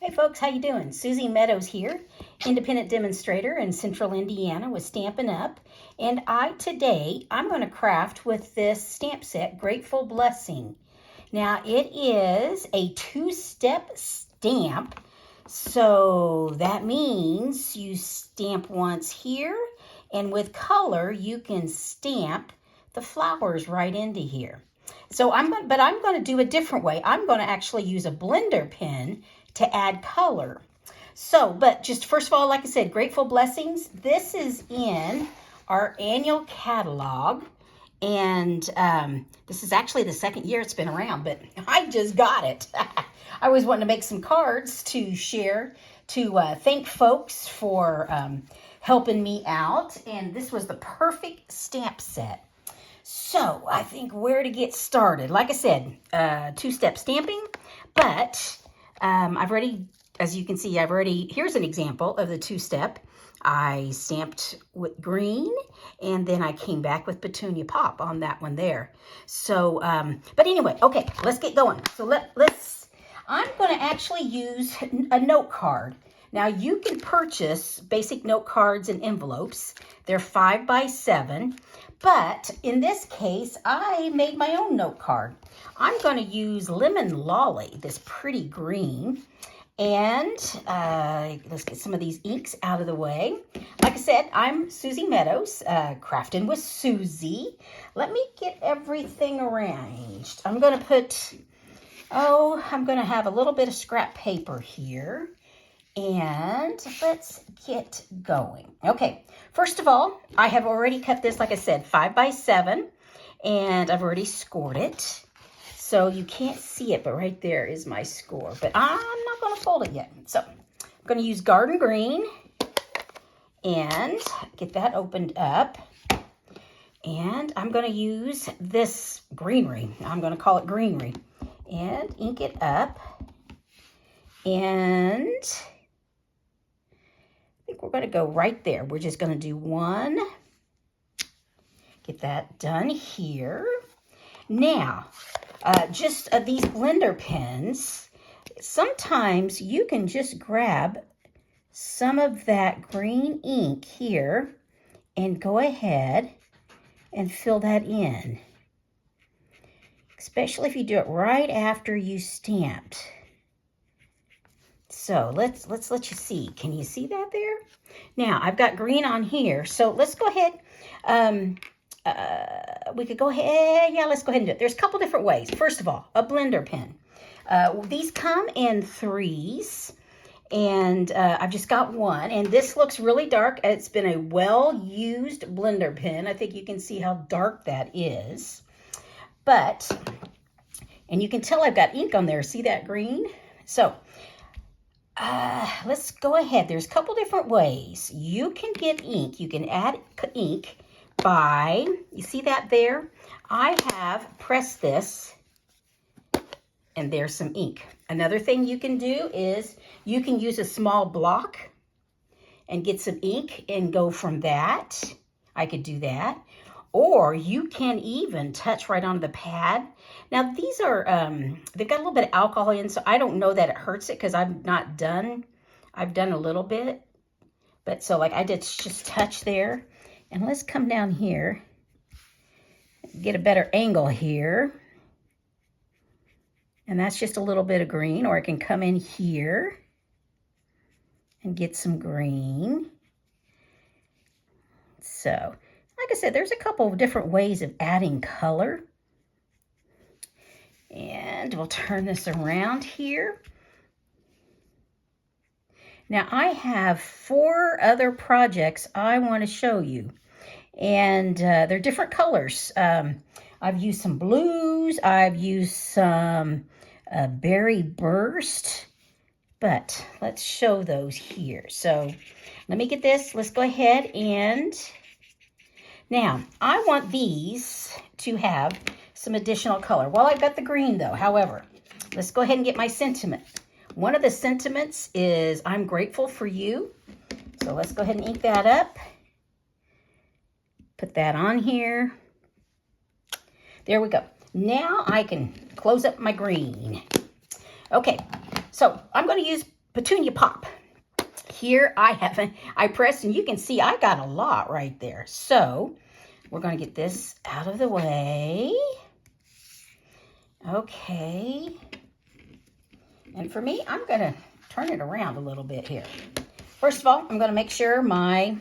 Hey folks, how you doing? Susie Meadows here, independent demonstrator in Central Indiana with Stampin' Up. And today I'm going to craft with this stamp set, Grateful Blessing. Now it is a two-step stamp, so that means you stamp once here, and with color you can stamp the flowers right into here. So I'm going to do a different way. I'm going to actually use a blender pen to add color. So, but just first of all, like I said, Grateful Blessings. This is in our annual catalog. And this is actually the second year it's been around, but I just got it. I was wanting to make some cards to share, to thank folks for helping me out. And this was the perfect stamp set. So I think where to get started. Like I said, two-step stamping, but I've already, as you can see, here's an example of the two-step. I stamped with green, and then I came back with Petunia Pop on that one there. So, but anyway, okay, let's get going. So I'm going to actually use a note card. Now you can purchase basic note cards and envelopes. They're 5 by 7. But in this case, I made my own note card. I'm going to use Lemon Lolly, this pretty green. And let's get some of these inks out of the way. Like I said, I'm Susie Meadows, Crafting with Susie. Let me get everything arranged. I'm going to have a little bit of scrap paper here. And let's get going. Okay, first of all, I have already cut this, like I said, 5 by 7, and I've already scored it. So you can't see it, but right there is my score. But I'm not going to fold it yet. So I'm going to use Garden Green and get that opened up. And I'm going to use this greenery. I'm going to call it greenery. And ink it up. And I think we're going to go right there. We're just going to do one. Get that done here. Now, these blender pens, sometimes you can just grab some of that green ink here and go ahead and fill that in. Especially if you do it right after you stamped. So let's let you see. Can you see that there? Now I've got green on here, so let's go ahead. We could go ahead. Yeah, let's go ahead and do it. There's a couple different ways. First of all, a blender pen. These come in 3s, and I've just got one. And this looks really dark. It's been a well-used blender pen. I think you can see how dark that is. And you can tell I've got ink on there. See that green? So. Let's go ahead. There's a couple different ways. You can get ink. You can add ink by, you see that there? I have pressed this, and there's some ink. Another thing you can do is you can use a small block and get some ink and go from that. I could do that. Or you can even touch right onto the pad. Now these are, they've got a little bit of alcohol in, so I don't know that it hurts it because I've not done, I've done a little bit. But so like I did just touch there. And let's come down here, get a better angle here. And that's just a little bit of green, or I can come in here and get some green. So, like I said, there's a couple of different ways of adding color. And we'll turn this around here. Now I have 4 other projects I want to show you. And they're different colors. I've used some blues. I've used some berry burst. But let's show those here. So let me get this. Let's go ahead and... Now, I want these to have some additional color. Well, I've got the green though. However, let's go ahead and get my sentiment. One of the sentiments is, I'm grateful for you. So let's go ahead and ink that up. Put that on here. There we go. Now I can close up my green. Okay, so I'm going to use Petunia Pop. Here I pressed, and you can see I got a lot right there. So we're going to get this out of the way. Okay. And for me, I'm going to turn it around a little bit here. First of all, I'm going to make sure my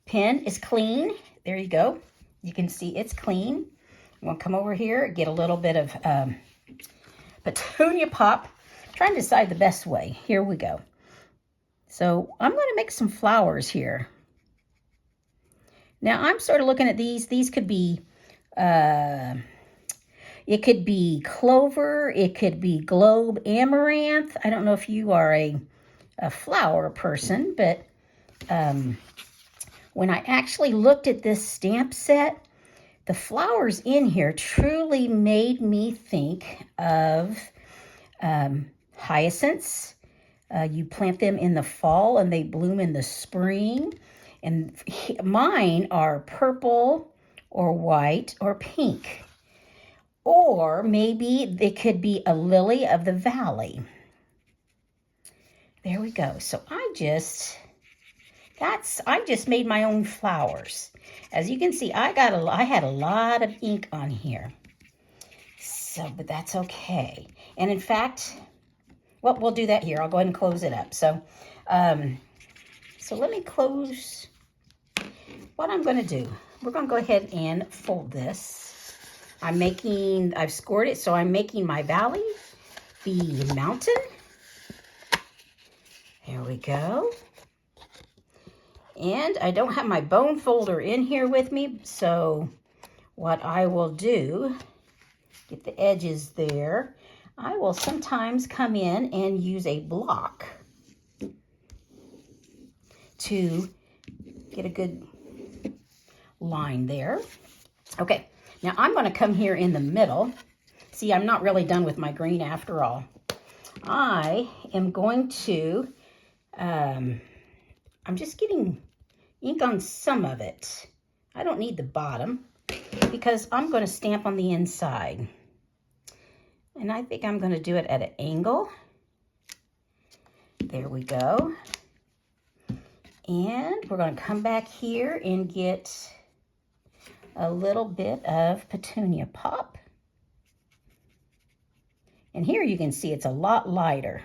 pen is clean. There you go. You can see it's clean. I'm going to come over here, get a little bit of Petunia Pop. I'm trying to decide the best way. Here we go. So I'm going to make some flowers here. Now I'm sort of looking at these. These could be, it could be clover. It could be globe amaranth. I don't know if you are a flower person, but when I actually looked at this stamp set, the flowers in here truly made me think of hyacinths. You plant them in the fall and they bloom in the spring. And mine are purple or white or pink. Or maybe they could be a lily of the valley. There we go. So I just made my own flowers. As you can see, I had a lot of ink on here. So, but that's okay. And in fact, well, we'll do that here. I'll go ahead and close it up. So, so let me close. What I'm going to do, we're going to go ahead and fold this. I've scored it, so I'm making my valley the mountain. There we go. And I don't have my bone folder in here with me, so what I will do, get the edges there, I will sometimes come in and use a block to get a good line there. Okay, now I'm going to come here in the middle. See, I'm not really done with my green after all. I am going to, I'm just getting ink on some of it. I don't need the bottom because I'm going to stamp on the inside. And I think I'm going to do it at an angle. There we go. And we're going to come back here and get a little bit of Petunia Pop. And here you can see it's a lot lighter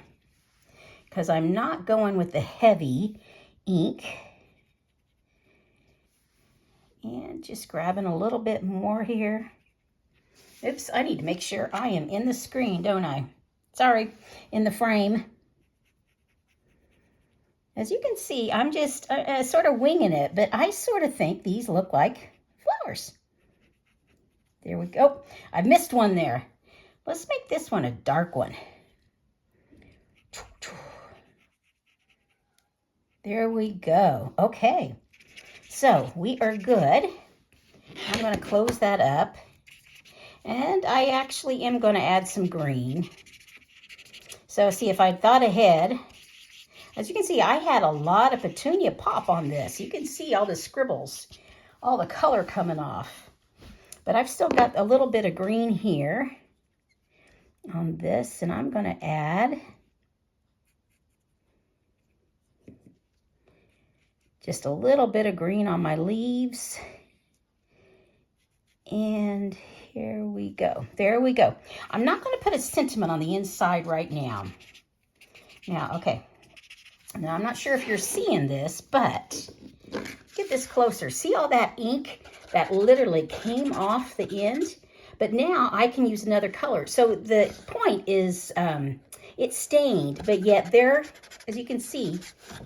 because I'm not going with the heavy ink. And just grabbing a little bit more here. Oops, I need to make sure I am in the screen, don't I? Sorry, in the frame. As you can see, I'm just sort of winging it, but I sort of think these look like flowers. There we go. I missed one there. Let's make this one a dark one. There we go. Okay, so we are good. I'm going to close that up. And I actually am going to add some green. So see, if I thought ahead, as you can see, I had a lot of Petunia Pop on this. You can see all the scribbles, all the color coming off. But I've still got a little bit of green here on this, and I'm going to add just a little bit of green on my leaves. And here we go. There we go. I'm not going to put a sentiment on the inside right now. Now, okay. Now, I'm not sure if you're seeing this, but get this closer. See all that ink that literally came off the end? But now I can use another color. So the point is it's stained, but yet there, as you can see,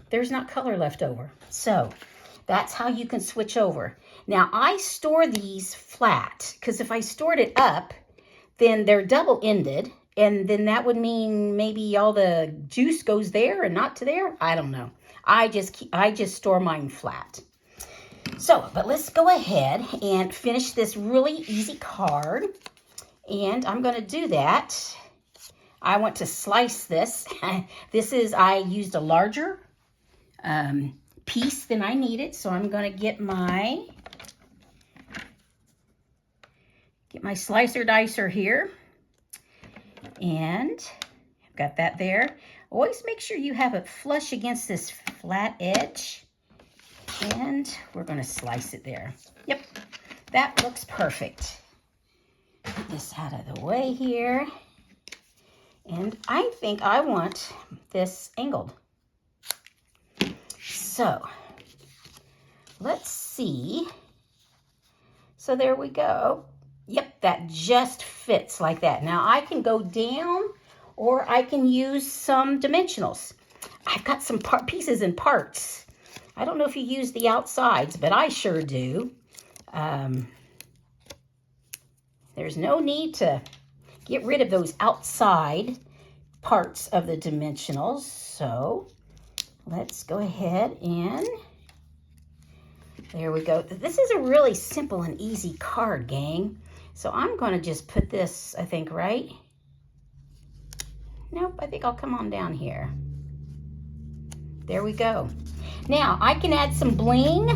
there's not color left over. So that's how you can switch over. Now, I store these flat because if I stored it up, then they're double-ended, and then that would mean maybe all the juice goes there and not to there. I don't know. I just store mine flat. So, but let's go ahead and finish this really easy card, and I'm going to do that. I want to slice this. I used a larger piece than I needed, so I'm going to get my slicer dicer here and Got that there. Always make sure you have it flush against this flat edge. And we're going to slice it there. Yep, that looks perfect. Get this out of the way here. And I think I want this angled. So, let's see. So there we go. Yep, that just fits like that. Now I can go down or I can use some dimensionals. I've got some pieces and parts. I don't know if you use the outsides, but I sure do. There's no need to get rid of those outside parts of the dimensionals. So let's go ahead and there we go. This is a really simple and easy card, gang. So I'm going to just put this, I think, right? Nope, I think I'll come on down here. There we go. Now, I can add some bling.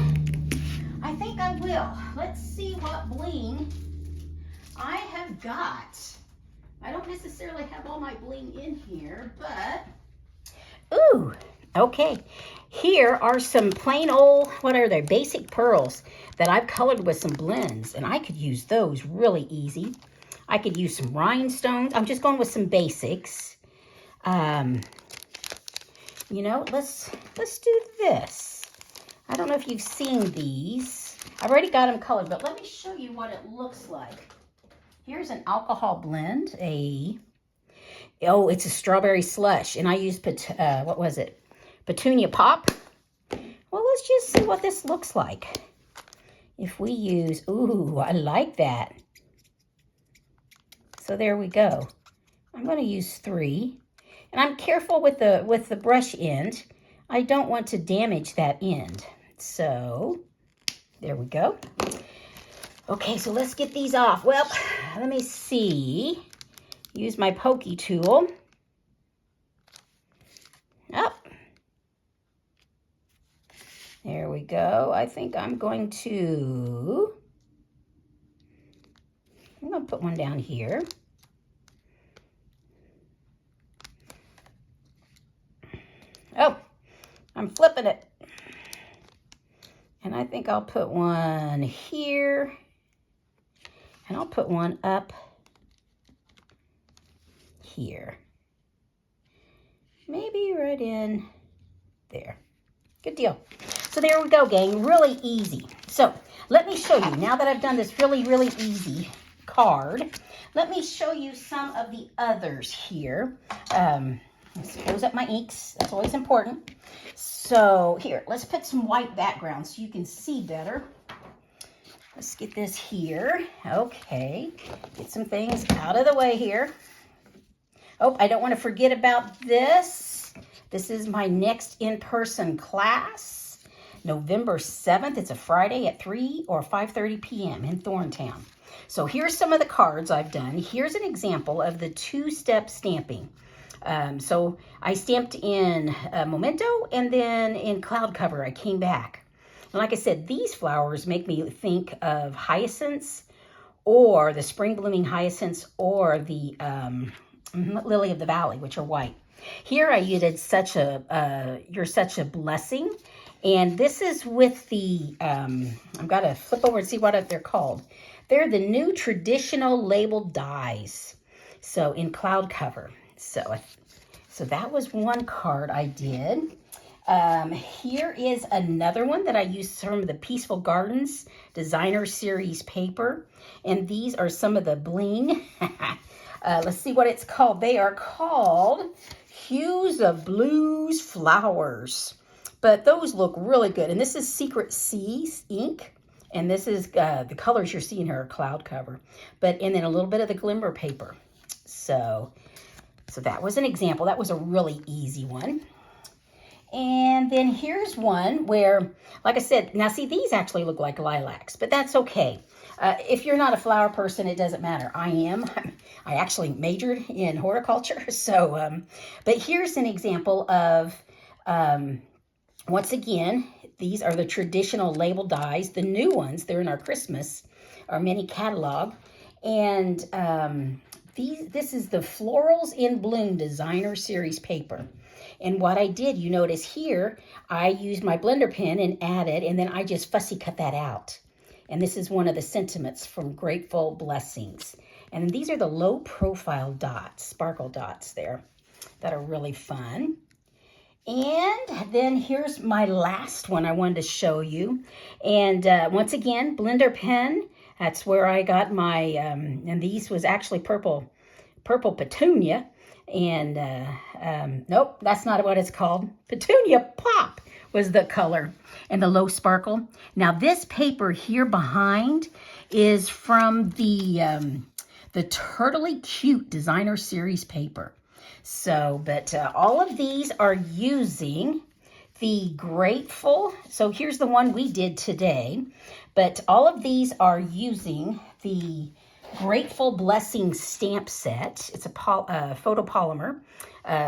I think I will. Let's see what bling I have got. I don't necessarily have all my bling in here, but... Ooh, okay. Here are some plain old, what are they, basic pearls that I've colored with some blends, and I could use those really easy. I could use some rhinestones. I'm just going with some basics. You know, let's do this. I don't know if you've seen these. I've already got them colored, but let me show you what it looks like. Here's an alcohol blend, it's a strawberry slush, and I used, what was it? Petunia Pop. Well, let's just see what this looks like. If we use, ooh, I like that. So there we go. I'm going to use 3. And I'm careful with the brush end. I don't want to damage that end. So there we go. Okay, so let's get these off. Well, let me see. Use my pokey tool. Up. There we go. I think I'm going to put one down here. Oh, I'm flipping it. And I think I'll put one here. And I'll put one up here. Maybe right in there. Good deal. So there we go, gang. Really easy. So let me show you, now that I've done this really, really easy card, let me show you some of the others here. Let's close up my inks. That's always important. So here, let's put some white background so you can see better. Let's get this here. Okay. Get some things out of the way here. Oh, I don't want to forget about this. This is my next in-person class, November 7th. It's a Friday at 3 or 5:30 p.m. in Thorntown. So here's some of the cards I've done. Here's an example of the 2-step stamping. So I stamped in Memento, and then in Cloud Cover I came back. And like I said, these flowers make me think of hyacinths, or the spring blooming hyacinths, or the lily of the valley, which are white. Here I used You're Such a Blessing. And this is with the, I've got to flip over and see what they're called. They're the new traditional labeled dies. So in Cloud Cover. So that was one card I did. Here is another one that I used from the Peaceful Gardens Designer Series paper. And these are some of the bling. Let's see what it's called. They are called Hues of Blues Flowers. But those look really good. And this is Secret Seas ink. And this is the colors you're seeing here are Cloud Cover. And then a little bit of the glimmer paper. So that was an example. That was a really easy one. And then here's one where, like I said, now see, these actually look like lilacs, but that's okay. If you're not a flower person, it doesn't matter. I am. I actually majored in horticulture. But here's an example of, once again, these are the traditional label dies. The new ones, they're in our Christmas, our mini catalog. And This is the Florals in Bloom Designer Series paper. And what I did, you notice here, I used my blender pen and added, and then I just fussy cut that out. And this is one of the sentiments from Grateful Blessings. And these are the low profile dots, sparkle dots there, that are really fun. And then here's my last one I wanted to show you. And once again, blender pen. That's where I got my, and these was actually purple petunia. And nope, that's not what it's called. Petunia Pop was the color, and the low sparkle. Now this paper here behind is from the Turtley Cute Designer Series paper. So, but all of these are using the Grateful. So here's the one we did today. But all of these are using the Grateful Blessing stamp set. It's a photopolymer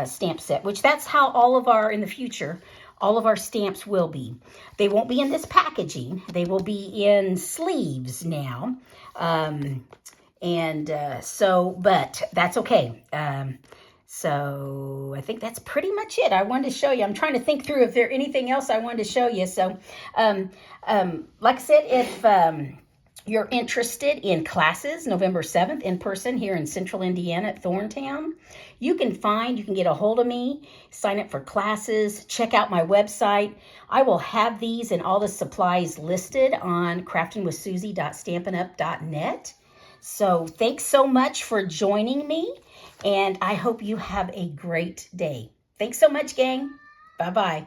stamp set, which that's how all of our, in the future, all of our stamps will be. They won't be in this packaging. They will be in sleeves now. But that's okay. So I think that's pretty much it. I wanted to show you. I'm trying to think through if there's anything else I wanted to show you. So, like I said, if you're interested in classes, November 7th in person here in Central Indiana at Thorntown, you can get a hold of me, sign up for classes, check out my website. I will have these and all the supplies listed on craftingwithsusie.stampinup.net. So thanks so much for joining me, and I hope you have a great day. Thanks so much, gang. Bye-bye.